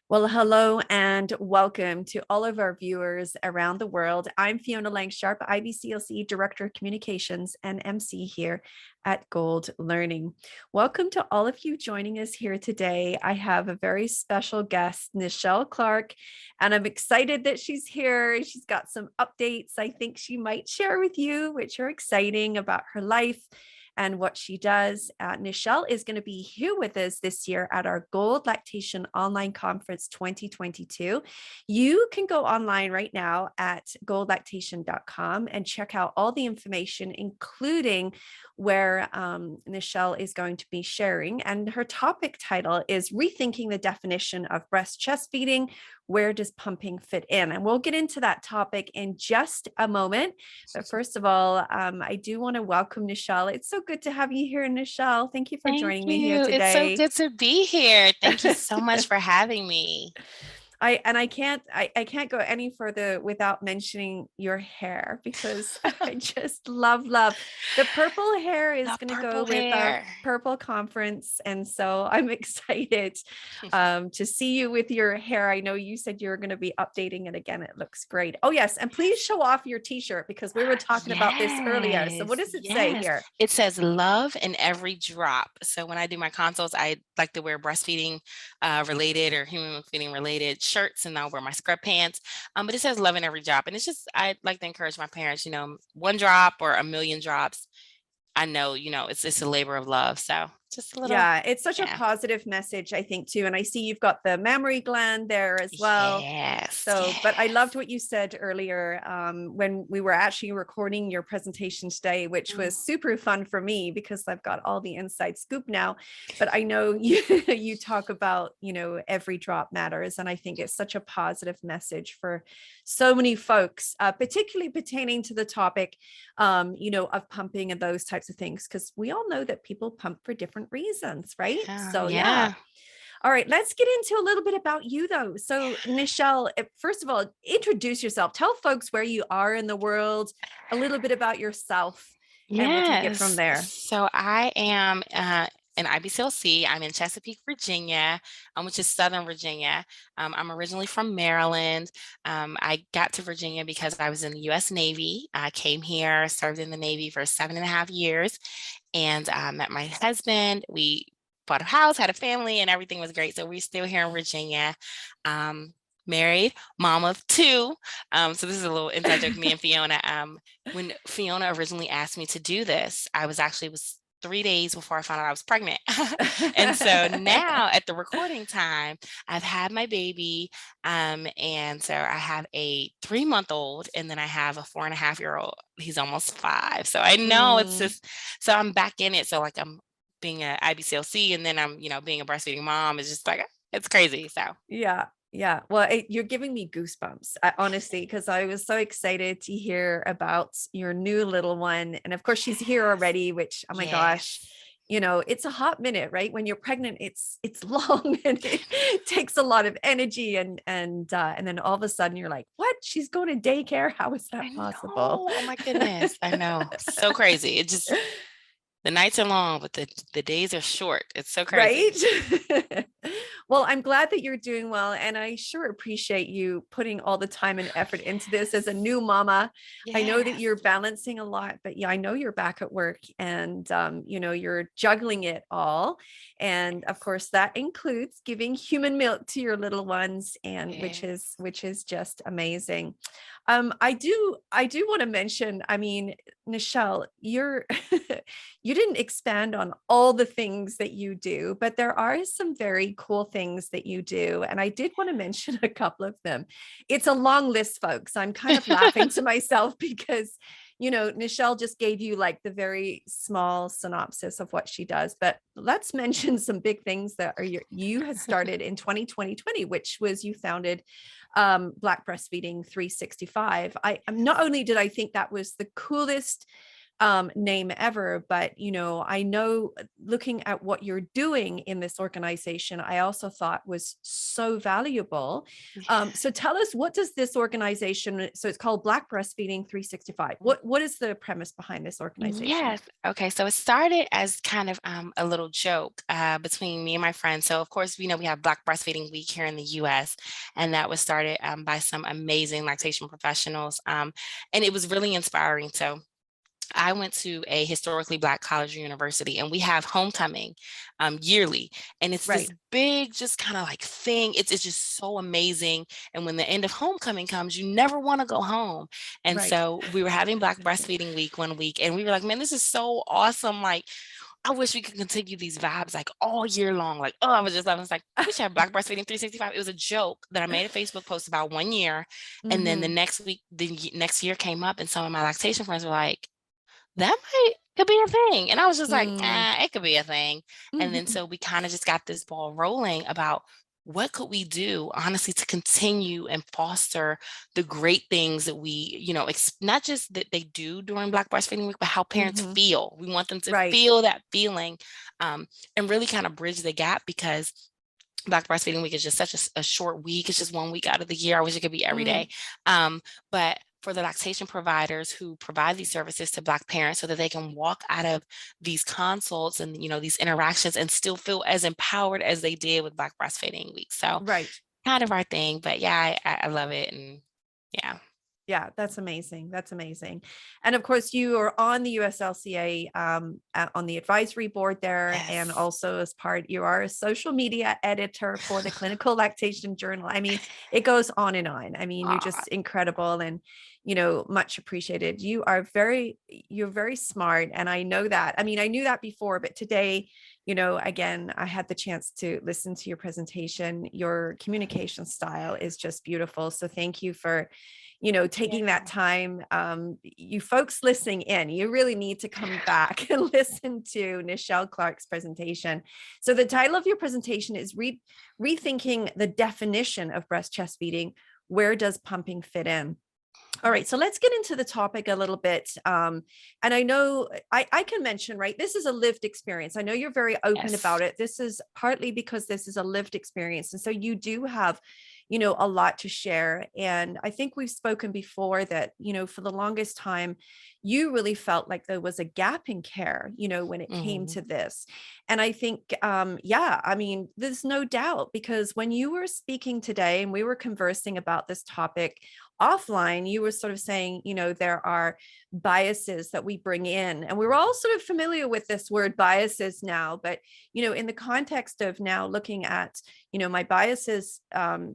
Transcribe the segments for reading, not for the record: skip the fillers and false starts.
Well, hello and welcome to all of our viewers around the world. I'm Fiona Langsharp, IBCLC Director of Communications and MC here at Gold Learning. Welcome to all of you joining us here today. I have a very special guest, Nichelle Clark, and I'm excited that she's here. She's got some updates I think she might share with you, which are exciting about her life and what she does. Nichelle is going to be here with us this year at our Gold Lactation Online Conference 2022. You can go online right now at goldlactation.com and check out all the information, including where Nichelle is going to be sharing. And her topic title is Rethinking the Definition of Breast Chest Feeding. Where does pumping fit in? And we'll get into that topic in just a moment. But first of all, I do want to welcome Nichelle. It's so good to have you here, Nichelle. Thank you for Thank joining me here you. It's so today. good to be here. Thank you so much for having me. I can't go any further without mentioning your hair because I just love the purple hair is The going to go purple with our hair. purple conference, and so I'm excited to see you with your hair. I know you said you were going to be updating it again. It looks great. Oh yes, and please show off your t-shirt because we were talking about this earlier. So what Yes, does it say yes. here? It says love in every drop. So when I do my consults, I like to wear breastfeeding related or human milk feeding related shirts, and I'll wear my scrub pants. But it says love in every drop. And it's just, I like to encourage my parents, one drop or a million drops. I know, it's a labor of love. So just a little, Yeah, it's such a yeah. positive message, I think, too. And I see you've got the mammary gland there as well. Yes, So, but I loved yes. what you said earlier when we were actually recording your presentation today, which was super fun for me because I've got all the inside scoop now. But I know you you talk about, every drop matters. And I think it's such a positive message for so many folks, particularly pertaining to the topic of pumping and those types of things, because we all know that people pump for different reasons, right? Yeah, So, yeah. yeah. All right, let's get into a little bit about you, though. So, Nichelle, first of all, introduce yourself. Tell folks where you are in the world, a little bit about yourself, and we'll take it from Yes. there. So I am in IBCLC. I'm in Chesapeake, Virginia, which is Southern Virginia. I'm originally from Maryland. I got to Virginia because I was in the U.S. Navy. I came here, served in the Navy for 7.5 years, and met my husband. We bought a house, had a family, and everything was great. So we're still here in Virginia. Um, Married, mom of two. So this is a little inside joke with me and Fiona. When Fiona originally asked me to do this, was 3 days before I found out I was pregnant. And so now at the recording time, I've had my baby. And so I have a 3-month old, and then I have a 4.5-year-old. He's almost 5. So I know it's Mm, just, so I'm back in it. So like I'm being a IBCLC, and then I'm, being a breastfeeding mom is just like, it's crazy. So yeah. Yeah. Well, you're giving me goosebumps, honestly, because I was so excited to hear about your new little one. And of course, she's here yes, already, which, oh my gosh, yes. it's a hot minute, right? When you're pregnant, it's long and it takes a lot of energy, and then all of a sudden you're like, what? She's going to daycare? How is that I know. possible? Oh my goodness. I know. So crazy. It just, the nights are long, but the days are short. It's so crazy. Right? Well, I'm glad that you're doing well, and I sure appreciate you putting all the time and effort into this as a new mama. I know that Yes. you're balancing a lot, but yeah, I know you're back at work, and you're juggling it all. And of course, that includes giving human milk to your little ones, and which Yes. is just amazing. I do want to mention, I mean, Nichelle, you're you didn't expand on all the things that you do, but there are some very cool things that you do. And I did want to mention a couple of them. It's a long list, folks. I'm kind of laughing to myself because, Nichelle just gave you like the very small synopsis of what she does. But let's mention some big things that you had started in 2020, which was you founded Black Breastfeeding 365. Not only did I think that was the coolest name ever, but I know looking at what you're doing in this organization, I also thought was so valuable. So tell us, what does this organization, so it's called Black Breastfeeding 365. What is the premise behind this organization? Yes. Okay. So it started as kind of a little joke between me and my friends. So of course, we have Black Breastfeeding Week here in the U.S., and that was started by some amazing lactation professionals, and it was really inspiring. So I went to a historically Black college or university, and we have homecoming yearly. And it's this Right, big, just kind of like thing. It's just so amazing. And when the end of homecoming comes, you never want to go home. And right. so we were having Black Breastfeeding Week one week, and we were like, man, this is so awesome. Like, I wish we could continue these vibes like all year long. Like, oh, I was like, we should have Black Breastfeeding 365. It was a joke that I made a Facebook post about one year. And then the Hmm. next week, next year came up, and some of my lactation friends were like, that might could be a thing. And I was just like, Mm. it could be a thing. And then so we kind of just got this ball rolling about what could we do, honestly, to continue and foster the great things that we, not just that they do during Black Breastfeeding Week, but how parents Hmm. feel. We want them to Right. feel that feeling, and really kind of bridge the gap, because Black Breastfeeding Week is just such a short week. It's just one week out of the year. I wish it could be every Mm. day. But for the lactation providers who provide these services to Black parents, so that they can walk out of these consults and these interactions and still feel as empowered as they did with Black Breastfeeding Week. So Right. kind of our thing, but yeah, I love it. And yeah. Yeah, that's amazing. That's amazing. And of course, you are on the USLCA, on the advisory board there. And Yes. also, as part, you are a social media editor for the Clinical Lactation Journal. I mean, it goes on and on. I mean, you're Aw, just incredible and, much appreciated. You're very smart. And I know that. I mean, I knew that before, but today, again, I had the chance to listen to your presentation. Your communication style is just beautiful. So thank you for taking that yeah. time. You folks listening in, you really need to come back and listen to Nichelle Clark's presentation. So the title of your presentation is Rethinking the Definition of Breast Chest Feeding. Where does pumping fit in? All right, so let's get into the topic a little bit. And I know I can mention, right, this is a lived experience. I know you're very open Yes. about it. This is partly because this is a lived experience. And so you do have, a lot to share. And I think we've spoken before that, for the longest time, you really felt like there was a gap in care, when it came Mhm. to this. And I think, yeah, I mean, there's no doubt, because when you were speaking today and we were conversing about this topic, offline, you were sort of saying, there are biases that we bring in. And we're all sort of familiar with this word biases now, but, in the context of now looking at, my biases,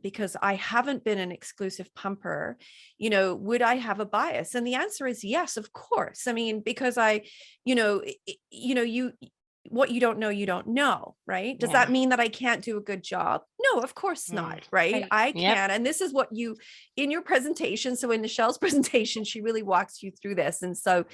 because I haven't been an exclusive pumper, would I have a bias? And the answer is yes, of course. I mean, because you, what you don't know, right? Does that Yeah. mean that I can't do a good job? No, of course not, right? Right. I Yep. can. And this is what you, in your presentation. So in Nichelle's presentation, she really walks you through this. And so,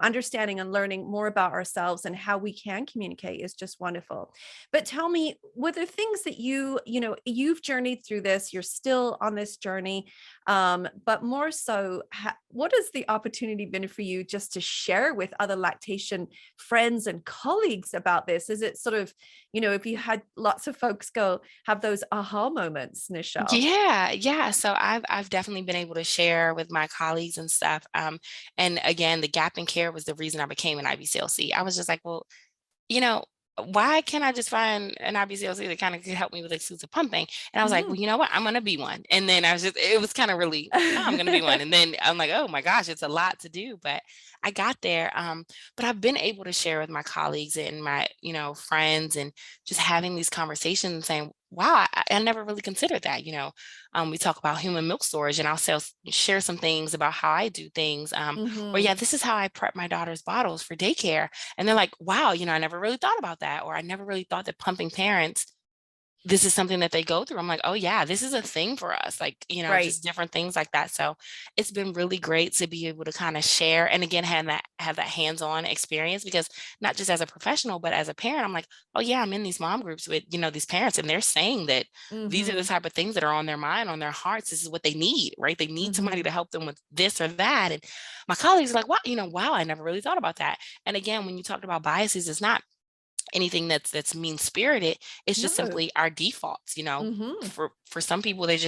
understanding and learning more about ourselves and how we can communicate is just wonderful. But tell me, were there things that you've journeyed through this, you're still on this journey, but more so, what has the opportunity been for you just to share with other lactation friends and colleagues about this? Is it sort of, if you had lots of folks go have those aha moments, Nichelle? Yeah, yeah. So I've definitely been able to share with my colleagues and stuff. And again, the gap in care was the reason I became an IBCLC. I was just like, well, you know, why can't I just find an IBCLC that kind of could help me with exclusive pumping? And I was like, well, Mhm. you know what? I'm gonna be one. And then it was kind of really, no, I'm gonna be one. And then I'm like, oh my gosh, it's a lot to do, but I got there. But I've been able to share with my colleagues and my, friends, and just having these conversations and saying, wow, I never really considered that. We talk about human milk storage, and share some things about how I do things. Or Mhm. yeah, this is how I prep my daughter's bottles for daycare, and they're like, wow, I never really thought about that. Or I never really thought that pumping parents this is something that they go through. I'm like, oh yeah, this is a thing for us. Like, Right. just different things like that. So it's been really great to be able to kind of share and again have that hands-on experience because not just as a professional, but as a parent, I'm like, oh yeah, I'm in these mom groups with, these parents and they're saying that these are the Mm-hmm. type of things that are on their mind, on their hearts. This is what they need, right? They need somebody Mm-hmm. to help them with this or that. And my colleagues are like, wow, wow, I never really thought about that. And again, when you talked about biases, it's not anything that's mean spirited. It's just No. simply our defaults. Mm-hmm. For some people, it's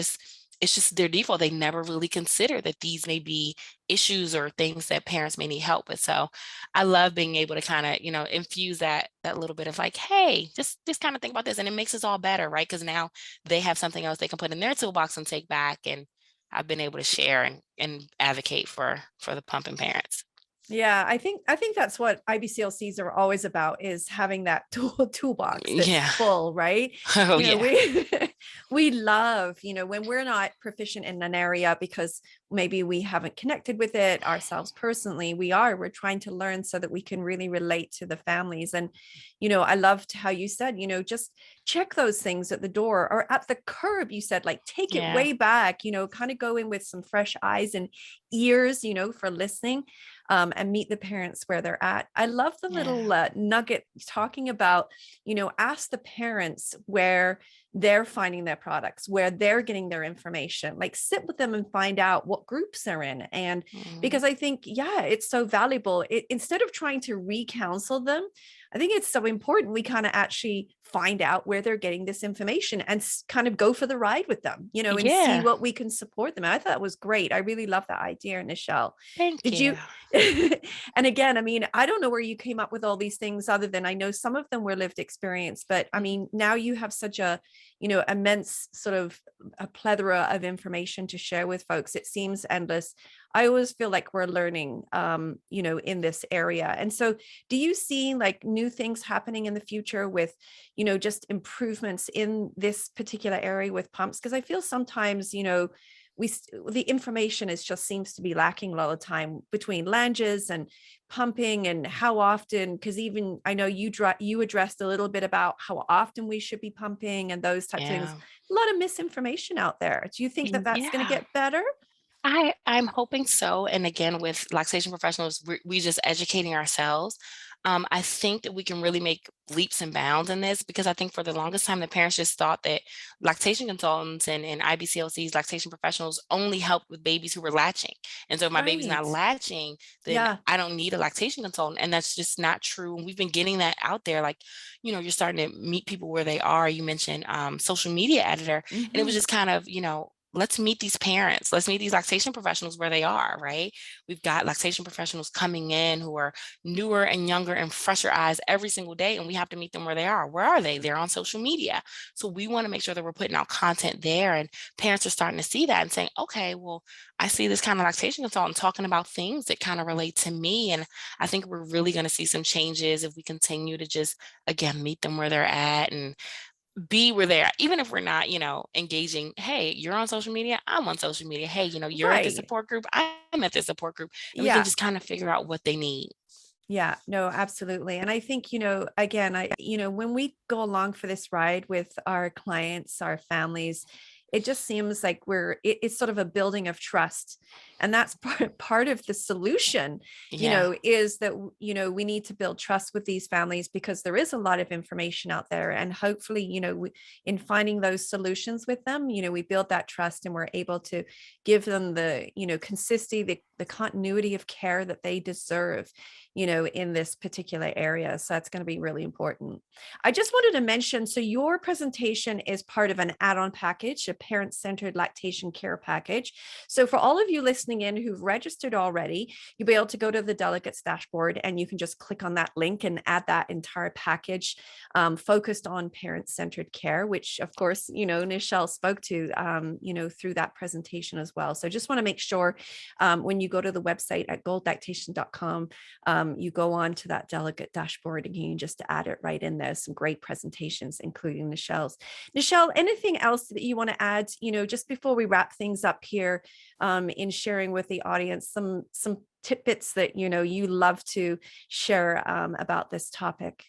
just their default. They never really consider that these may be issues or things that parents may need help with. So I love being able to kind of, infuse that little bit of like, hey, just kind of think about this. And it makes us all better, right? Because now they have something else they can put in their toolbox and take back. And I've been able to share and advocate for the pumping parents. Yeah, I think that's what IBCLCs are always about, is having that toolbox that's Yeah. full, right? Oh You know, yeah. we we love, when we're not proficient in an area because maybe we haven't connected with it ourselves personally, we're trying to learn so that we can really relate to the families. And I loved how you said, just check those things at the door or at the curb. You said, like, take it Yeah. way back, kind of go in with some fresh eyes and ears, for listening, and meet the parents where they're at. I love the Yeah. little nugget talking about, ask the parents where they're finding their products, where they're getting their information, like sit with them and find out what groups they're in. And Mhm. because I think, yeah, it's so valuable. Instead of trying to re-counsel them, I think it's so important we kind of actually find out where they're getting this information and kind of go for the ride with them, and see Yeah. what we can support them. I thought it was great. I really love that idea, Nichelle. Thank Did you. you? And again, I mean, I don't know where you came up with all these things, other than I know some of them were lived experience, but I Mhm. mean, now you have such a, immense sort of a plethora of information to share with folks. It seems endless. I always feel like we're learning, in this area. And so do you see like new things happening in the future with, just improvements in this particular area with pumps? Because I feel sometimes, the information is just seems to be lacking a lot of time between langes and pumping and how often, because even I know you addressed a little bit about how often we should be pumping and those types of things. Yeah. A lot of misinformation out there. Do you think that that's going to Yeah. get better? I'm hoping so. And again, with lactation professionals, we just educating ourselves. I think that we can really make leaps and bounds in this because I think for the longest time, the parents just thought that lactation consultants and IBCLCs, lactation professionals, only help with babies who were latching. And so if my baby's not Right. latching, then Yeah. I don't need a lactation consultant. And that's just not true. And we've been getting that out there. Like, you're starting to meet people where they are. You mentioned social media editor, and it was Hmm. just kind of, let's meet these parents. Let's meet these lactation professionals where they are, right? We've got lactation professionals coming in who are newer and younger and fresher eyes every single day, and we have to meet them where they are. Where are they? They're on social media. So we want to make sure that we're putting out content there, and parents are starting to see that and saying, okay, well, I see this kind of lactation consultant talking about things that kind of relate to me. And I think we're really going to see some changes if we continue to just, again, meet them where they're at and be where they are, even if we're not, engaging. Hey, you're on social media, I'm on social media. Hey, you're at this Right. support group, I'm at this support group, and we can Yeah. just kind of figure out what they need. Yeah, no, absolutely. And I think, again, when we go along for this ride with our clients, our families, it just seems like it's sort of a building of trust. And that's part of the solution, Yeah. is that, we need to build trust with these families because there is a lot of information out there. And hopefully, in finding those solutions with them, we build that trust and we're able to give them the, consistency, the continuity of care that they deserve, in this particular area. So that's going to be really important. I just wanted to mention, so your presentation is part of an add-on package, a parent-centered lactation care package. So for all of you listening in who've registered already, you'll be able to go to the delegates dashboard and you can just click on that link and add that entire package, focused on parent-centered care, which of course, Nichelle spoke to, through that presentation as well. So just want to make sure, when you go to the website at goldlactation.com, you go on to that delegate dashboard and you can just add it right in there. Some great presentations, including Nichelle's. Nichelle, anything else that you want to add, just before we wrap things up here, in sharing with the audience some tidbits that, you love to share, about this topic?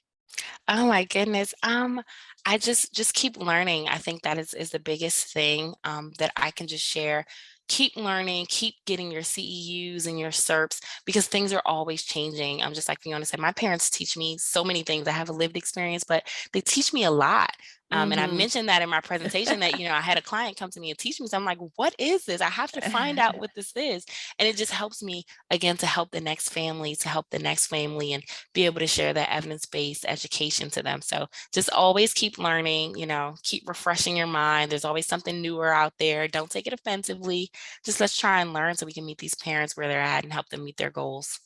Oh my goodness. I just keep learning. I think that is the biggest thing that I can just share. Keep learning, keep getting your CEUs and your SERPs because things are always changing. I'm just like Fiona said, my parents teach me so many things. I have a lived experience, but they teach me a lot. And I Hmm. mentioned that in my presentation that, I had a client come to me and teach me. So I'm like, what is this? I have to find out what this is. And it just helps me again to help the next family, and be able to share that evidence-based education to them. So just always keep learning, keep refreshing your mind. There's always something newer out there. Don't take it offensively. Just let's try and learn so we can meet these parents where they're at and help them meet their goals.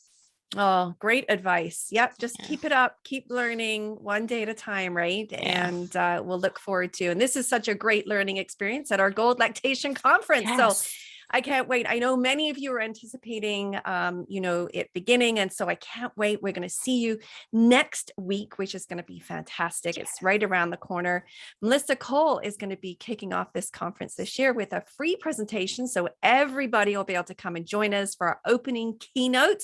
Oh, great advice. Yep. Just Yeah. keep it up, keep learning one day at a time, right? Yeah. And we'll look forward to. And this is such a great learning experience at our Gold Lactation Conference. So Yes. I can't wait. I know many of you are anticipating, it beginning. And so I can't wait. We're going to see you next week, which is going to be fantastic. It's Yeah. right around the corner. Melissa Cole is going to be kicking off this conference this year with a free presentation. So everybody will be able to come and join us for our opening keynote,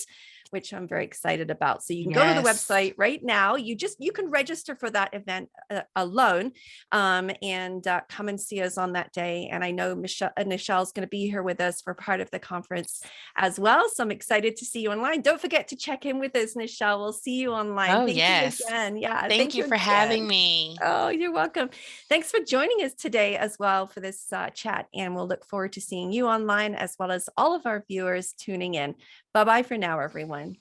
which I'm very excited about. So you can go to the Yes. website right now. You can register for that event alone, and come and see us on that day. And I know Nichelle's going to be here with us for part of the conference as well. So I'm excited to see you online. Don't forget to check in with us, Nichelle. We'll see you online. Oh, Thank you yes. again. Yeah, Thank thank you you for again. having me. Oh, you're welcome. Thanks for joining us today as well for this chat. And we'll look forward to seeing you online as well as all of our viewers tuning in. Bye bye for now, everyone.